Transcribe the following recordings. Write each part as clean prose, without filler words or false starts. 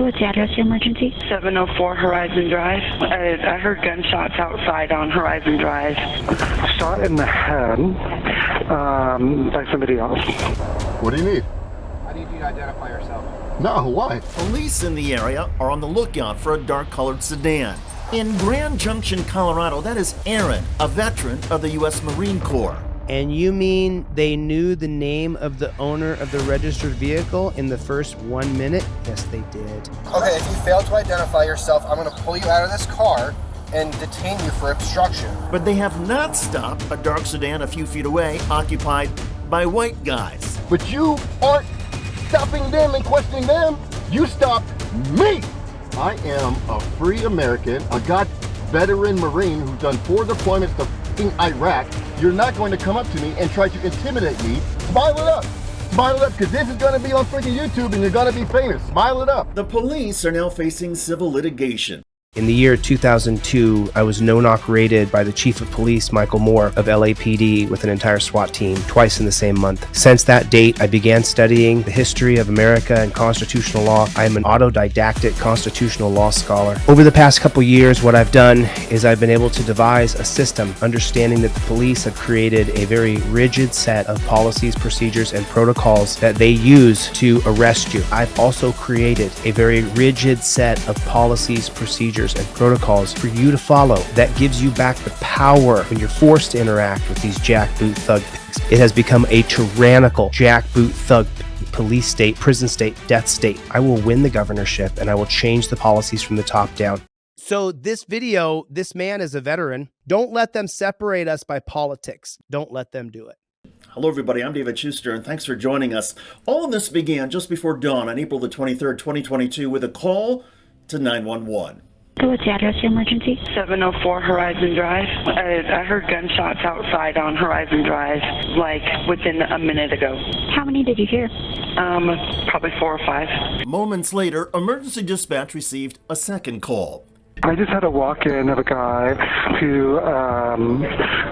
What's the address of your emergency? 704 Horizon Drive. I heard gunshots outside on Horizon Drive. Shot in the head by somebody else. What do you need? I need you to identify yourself. No, why? Police in the area are on the lookout for a dark-colored sedan. In Grand Junction, Colorado, that is Aaron, a veteran of the U.S. Marine Corps. And you mean they knew the name of the owner of the registered vehicle in the first 1 minute? Yes, they did. Okay, if you fail to identify yourself, I'm going to pull you out of this car and detain you for obstruction. But they have not stopped a dark sedan a few feet away, occupied by white guys. But you aren't stopping them and questioning them. You stopped me. I am a free American, a veteran Marine who's done 4 deployments to f***ing Iraq. You're not going to come up to me and try to intimidate me. Smile it up. Smile it up, because this is going to be on freaking YouTube and you're going to be famous. Smile it up. The police are now facing civil litigation. In the year 2002, I was no-knock raided by the Chief of Police, Michael Moore, of LAPD with an entire SWAT team, twice in the same month. Since that date, I began studying the history of America and constitutional law. I am an autodidactic constitutional law scholar. Over the past couple years, what I've done is I've been able to devise a system, understanding that the police have created a very rigid set of policies, procedures, and protocols that they use to arrest you. I've also created a very rigid set of policies, procedures, and protocols for you to follow that gives you back the power when you're forced to interact with these jackboot thug pigs. It has become a tyrannical jackboot thug police state, prison state, death state. I will win the governorship and I will change the policies from the top down. So this video, this man is a veteran. Don't let them separate us by politics. Don't let them do it. Hello, everybody. I'm David Schuster, and thanks for joining us. All of this began just before dawn on April the 23rd, 2022, with a call to 911. What's the address of your emergency? 704 Horizon Drive. I heard gunshots outside on Horizon Drive, like within a minute ago. How many did you hear? Probably 4 or 5. Moments later, emergency dispatch received a second call. I just had a walk-in of a guy who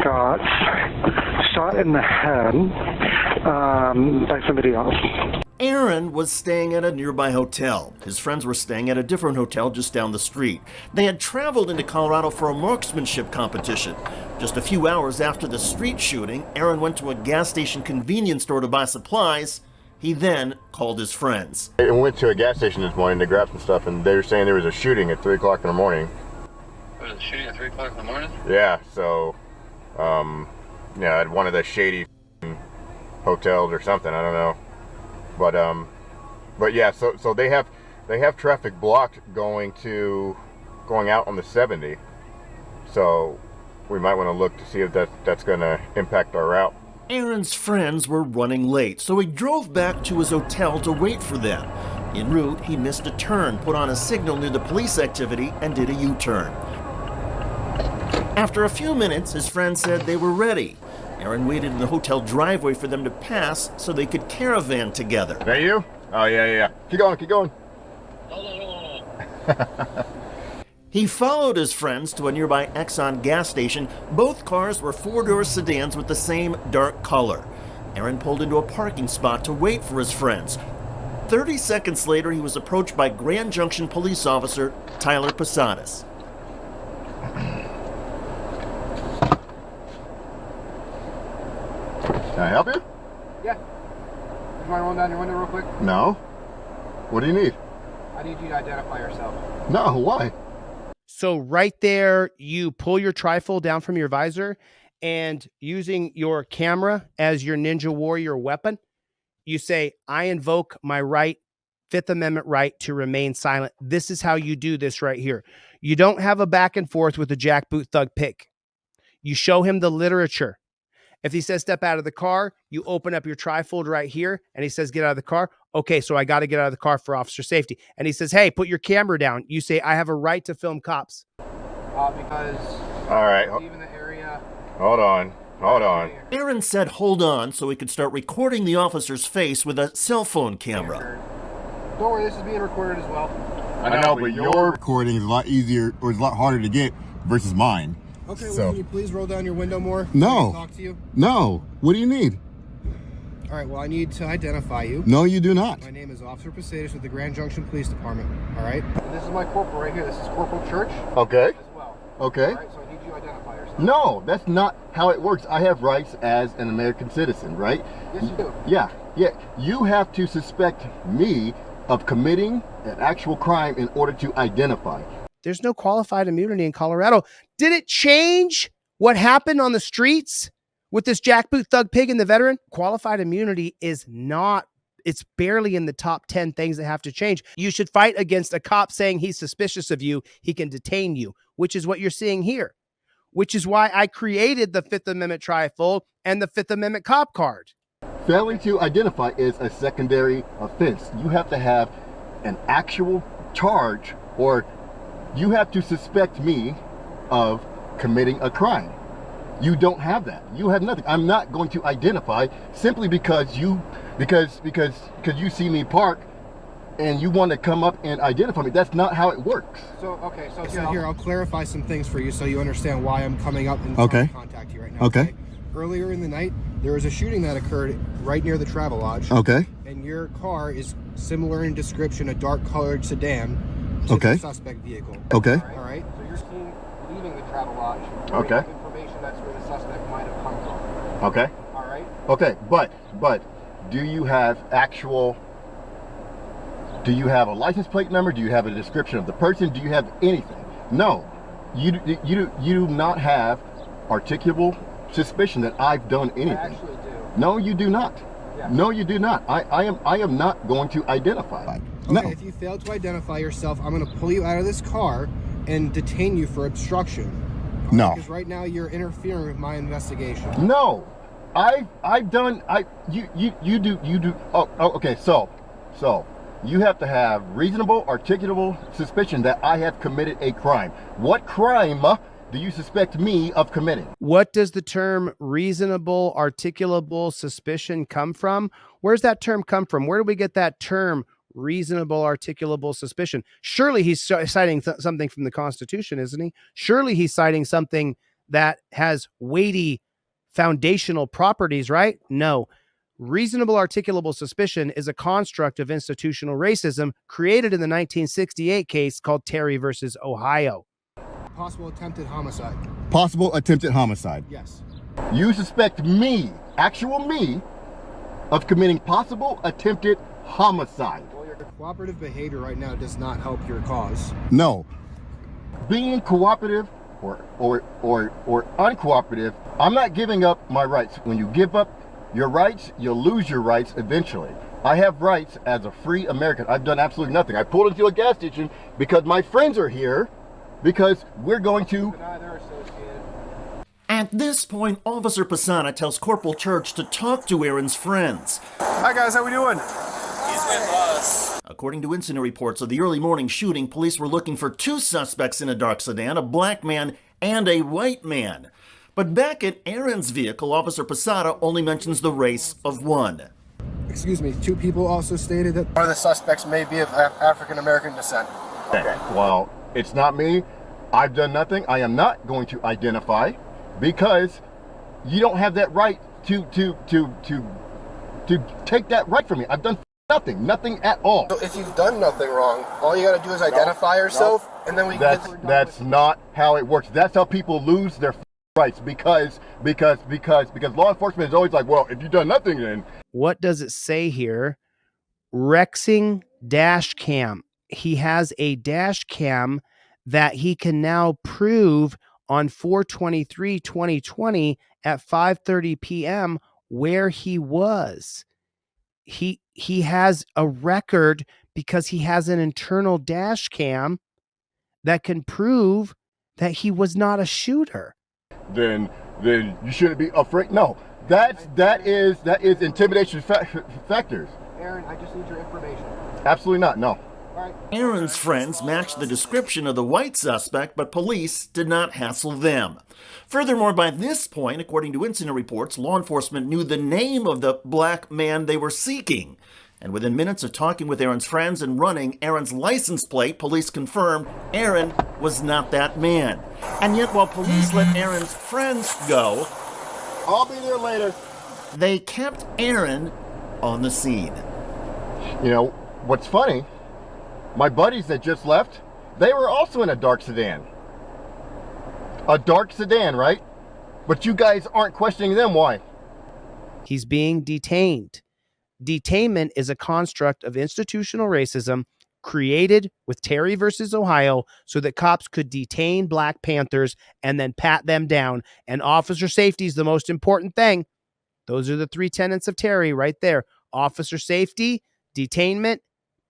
got shot in the head by somebody else. Aaron was staying at a nearby hotel. His friends were staying at a different hotel just down the street. They had traveled into Colorado for a marksmanship competition. Just a few hours after the street shooting, Aaron went to a gas station convenience store to buy supplies. He then called his friends. I went to a gas station this morning to grab some stuff, and they were saying there was a shooting at 3 o'clock in the morning. There was a shooting at 3 o'clock in the morning? Yeah, so, yeah, at one of the shady hotels or something, I don't know. But yeah, so they have traffic blocked going out on the 70. So we might want to look to see if that's going to impact our route. Aaron's friends were running late, so he drove back to his hotel to wait for them. En route, he missed a turn, put on a signal near the police activity, and did a U-turn. After a few minutes, his friends said they were ready. Aaron waited in the hotel driveway for them to pass so they could caravan together. Is that you? Oh, yeah. Keep going. He followed his friends to a nearby Exxon gas station. Both cars were 4-door sedans with the same dark color. Aaron pulled into a parking spot to wait for his friends. 30 seconds later, he was approached by Grand Junction police officer Tyler Posadas. Can I help you? Yeah. You want to roll down your window real quick? No. What do you need? I need you to identify yourself. No, why? So right there, you pull your trifle down from your visor and using your camera as your Ninja Warrior weapon, you say, I invoke my right, Fifth Amendment right to remain silent. This is how you do this right here. You don't have a back and forth with a jackboot thug pig. You show him the literature. If he says step out of the car, you open up your trifold right here and he says get out of the car. Okay, so I got to get out of the car for officer safety. And he says, hey, put your camera down. You say, I have a right to film cops. Because all right. leaving the area. Hold on. Aaron said hold on so he could start recording the officer's face with a cell phone camera. Don't worry, this is being recorded as well. I know, but your recording is a lot easier, or is a lot harder to get versus mine. Okay, well, can you please roll down your window more? No. Talk to you. No. What do you need? All right, well, I need to identify you. No, you do not. My name is Officer Pasadis with the Grand Junction Police Department, all right? And this is my corporal right here. This is Corporal Church. Okay. As well. Okay. All right, so I need you to identify yourself. No, that's not how it works. I have rights as an American citizen, right? Yes, you do. Yeah. You have to suspect me of committing an actual crime in order to identify. There's no qualified immunity in Colorado. Did it change what happened on the streets with this jackboot thug pig and the veteran? Qualified immunity is not, it's barely in the top 10 things that have to change. You should fight against a cop saying he's suspicious of you, he can detain you, which is what you're seeing here, which is why I created the Fifth Amendment trifold and the Fifth Amendment cop card. Failing to identify is a secondary offense. You have to have an actual charge, or you have to suspect me of committing a crime. You don't have that. You have nothing. I'm not going to identify simply because you see me park and you want to come up and identify me. That's not how it works. So, okay, so here, I'll clarify some things for you so you understand why I'm coming up and trying to contact you right now. Okay. Earlier in the night, there was a shooting that occurred right near the Travelodge. Okay. And your car is similar in description, a dark-colored sedan to the suspect vehicle. Okay. All right. So you're seen leaving the Travelodge. Okay. Information that's where the suspect might have come from. Okay. All right. Okay, but do you have a license plate number? Do you have a description of the person? Do you have anything? No. You do not have articulable suspicion that I've done anything. I actually do. No, you do not. Yeah. No, you do not. I am not going to identify. Okay, No. if you fail to identify yourself, I'm going to pull you out of this car and detain you for obstruction. No. Because right now you're interfering with my investigation. No. You do. Oh, okay. So you have to have reasonable, articulable suspicion that I have committed a crime. What crime do you suspect me of committing? What does the term reasonable, articulable suspicion come from? Where's that term come from? Where do we get that term reasonable, articulable suspicion? Surely he's citing something from the Constitution, isn't he? Surely he's citing something that has weighty foundational properties, right? No. Reasonable, articulable suspicion is a construct of institutional racism created in the 1968 case called Terry versus Ohio. Possible attempted homicide. Possible attempted homicide. Yes. You suspect me, actual me, of committing possible attempted homicide. Well, your cooperative behavior right now does not help your cause. No. Being cooperative or uncooperative, I'm not giving up my rights. When you give up your rights, you'll lose your rights eventually. I have rights as a free American. I've done absolutely nothing. I pulled into a gas station because my friends are here, because we're going to... At this point, Officer Posada tells Corporal Church to talk to Aaron's friends. Hi guys, how we doing? He's with us. According to incident reports of the early morning shooting, police were looking for two suspects in a dark sedan, a black man and a white man. But back at Aaron's vehicle, Officer Posada only mentions the race of one. Excuse me, two people also stated that one of the suspects may be of African American descent. Okay. Well, it's not me. I've done nothing. I am not going to identify because you don't have that right to take that right from me. I've done nothing at all. So if you've done nothing wrong, all you got to do is identify yourself, and then we can that's not how it works. That's how people lose their rights because law enforcement is always like, well, if you've done nothing, then. What does it say here? Rexing dash cam. He has a dash cam that he can now prove on 4/23/2020 at 5:30 p.m. where he was. He has a record because he has an internal dash cam that can prove that he was not a shooter. Then you shouldn't be afraid. No, that is intimidation factors. Aaron, I just need your information. Absolutely not. No. Aaron's friends matched the description of the white suspect, but police did not hassle them. Furthermore, by this point, according to incident reports, law enforcement knew the name of the black man they were seeking. And within minutes of talking with Aaron's friends and running Aaron's license plate, police confirmed Aaron was not that man. And yet, while police let Aaron's friends go, I'll be there later. They kept Aaron on the scene. You know, what's funny, my buddies that just left, they were also in a dark sedan. A dark sedan, right? But you guys aren't questioning them. Why? He's being detained. Detainment is a construct of institutional racism created with Terry versus Ohio so that cops could detain Black Panthers and then pat them down. And officer safety is the most important thing. Those are the three tenets of Terry right there. Officer safety, detainment,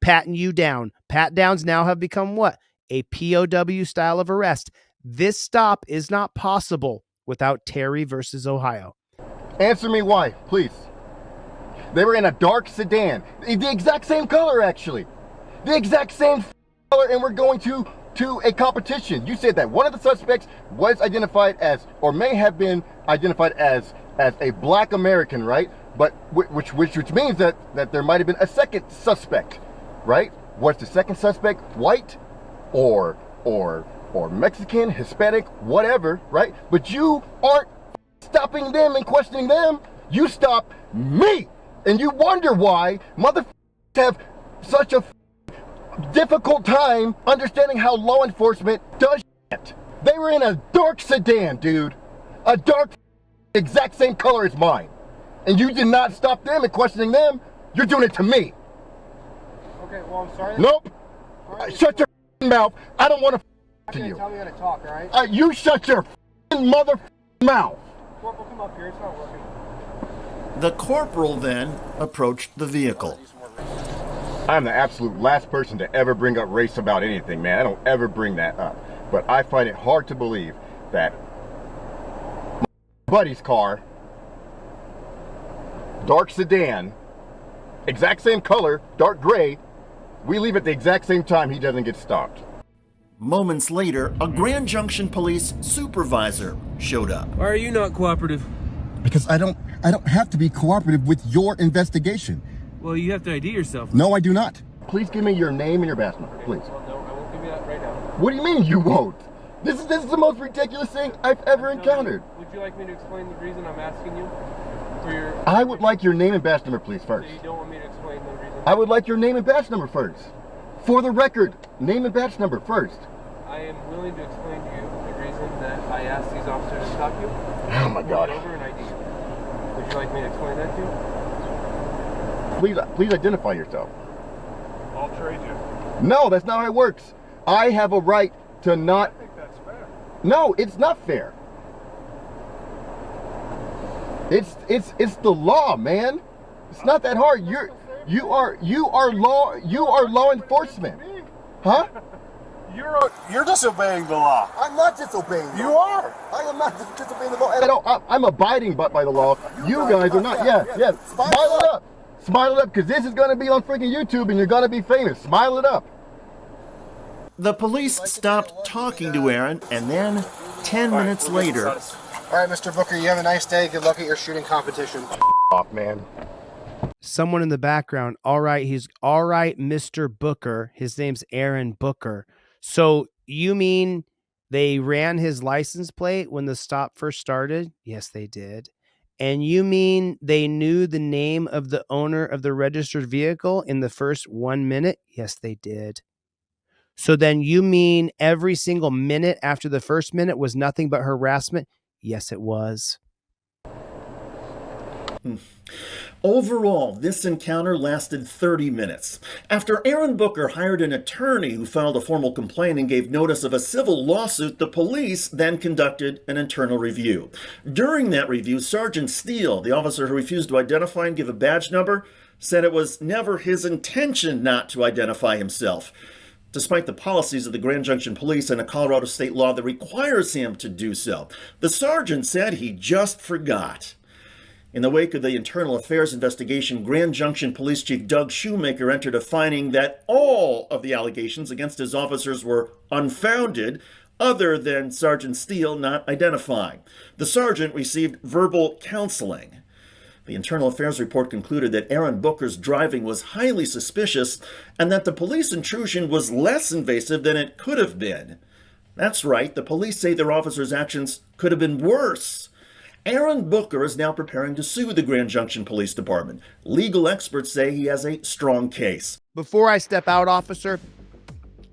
patting you down. Pat downs now have become what? A POW style of arrest. This stop is not possible without Terry versus Ohio. Answer me why, please. They were in a dark sedan. The exact same color, actually. The exact same color, and we're going to a competition. You said that one of the suspects was identified as, or may have been identified as a Black American, right? But which means that there might have been a second suspect, right? Was the second suspect white or Mexican, Hispanic, whatever, right? But you aren't stopping them and questioning them. You stop me, and you wonder why motherfuckers have such a difficult time understanding how law enforcement does shit. They were in a dark sedan, dude. A dark, exact same color as mine. And you did not stop them and questioning them. You're doing it to me. Okay, well, I'm sorry. Nope. Shut your mouth. I don't want to to you. Tell me how to talk, all right? You shut your mother mouth. Corporal, come up here. It's not working. The corporal then approached the vehicle. I'm the absolute last person to ever bring up race about anything, man. I don't ever bring that up. But I find it hard to believe that my buddy's car, dark sedan, exact same color, dark gray, we leave at the exact same time he doesn't get stopped. Moments later, a Grand Junction police supervisor showed up. Why are you not cooperative? Because I don't have to be cooperative with your investigation. Well, you have to ID yourself. No, I do not. Please give me your name and your badge number, please. Well, no, I won't give you that right now. What do you mean you won't? This is the most ridiculous thing I've ever encountered. Would you like me to explain the reason I'm asking you for your... I would like your name and badge number, please, first. So you don't want me to explain the reason? I would like your name and badge number first. For the record, name and badge number first. I am willing to explain to you the reason that I asked these officers to stop you. Oh my God. Over an ID. Would you like me to explain that to you? Please identify yourself. I'll trade you. No, that's not how it works. I have a right to not... I think that's fair. No, it's not fair. It's the law, man. It's not that hard. You are law enforcement. Huh? You're disobeying the law. I'm not disobeying the law. You are. I am not disobeying the law. I'm abiding by the law. You guys are not. Yeah. Smile it up. Smile it up, because this is going to be on freaking YouTube and you're going to be famous. Smile it up. The police stopped talking to Aaron, and then 10 minutes later... All right, Mr. Booker, you have a nice day. Good luck at your shooting competition. Off, man. Someone in the background. All right, he's all right, Mr. Booker. His name's Aaron Booker. So you mean they ran his license plate when the stop first started? Yes, they did. And you mean they knew the name of the owner of the registered vehicle in the first 1 minute? Yes, they did. So then you mean every single minute after the first minute was nothing but harassment? Yes, it was. Overall, this encounter lasted 30 minutes. After Aaron Booker hired an attorney who filed a formal complaint and gave notice of a civil lawsuit, the police then conducted an internal review. During that review, Sergeant Steele, the officer who refused to identify and give a badge number, said it was never his intention not to identify himself, despite the policies of the Grand Junction Police and a Colorado state law that requires him to do so. The sergeant said he just forgot. In the wake of the internal affairs investigation, Grand Junction Police Chief Doug Shoemaker entered a finding that all of the allegations against his officers were unfounded, other than Sergeant Steele not identifying. The sergeant received verbal counseling. The internal affairs report concluded that Aaron Booker's driving was highly suspicious and that the police intrusion was less invasive than it could have been. That's right, the police say their officers' actions could have been worse. Aaron Booker is now preparing to sue the Grand Junction Police Department. Legal experts say he has a strong case. Before I step out, officer,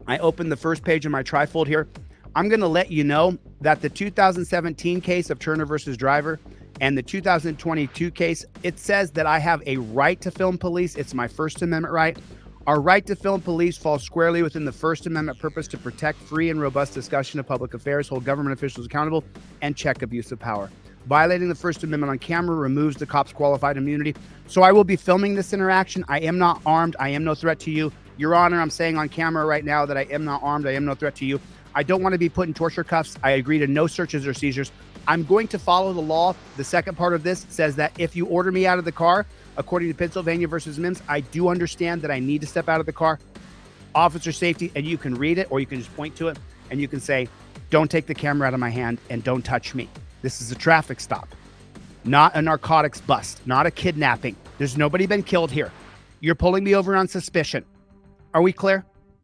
I open the first page of my trifold here. I'm going to let you know that the 2017 case of Turner versus Driver and the 2022 case, it says that I have a right to film police. It's my First Amendment right. Our right to film police falls squarely within the First Amendment purpose to protect free and robust discussion of public affairs, hold government officials accountable, and check abuse of power. Violating the First Amendment on camera removes the cop's qualified immunity. So I will be filming this interaction. I am not armed. I am no threat to you. Your Honor, I'm saying on camera right now that I am not armed. I am no threat to you. I don't want to be put in torture cuffs. I agree to no searches or seizures. I'm going to follow the law. The second part of this says that if you order me out of the car, according to Pennsylvania versus Mims, I do understand that I need to step out of the car. Officer safety, and you can read it or you can just point to it and you can say, don't take the camera out of my hand and don't touch me. This is a traffic stop, not a narcotics bust, not a kidnapping. There's nobody been killed here. You're pulling me over on suspicion. Are we clear?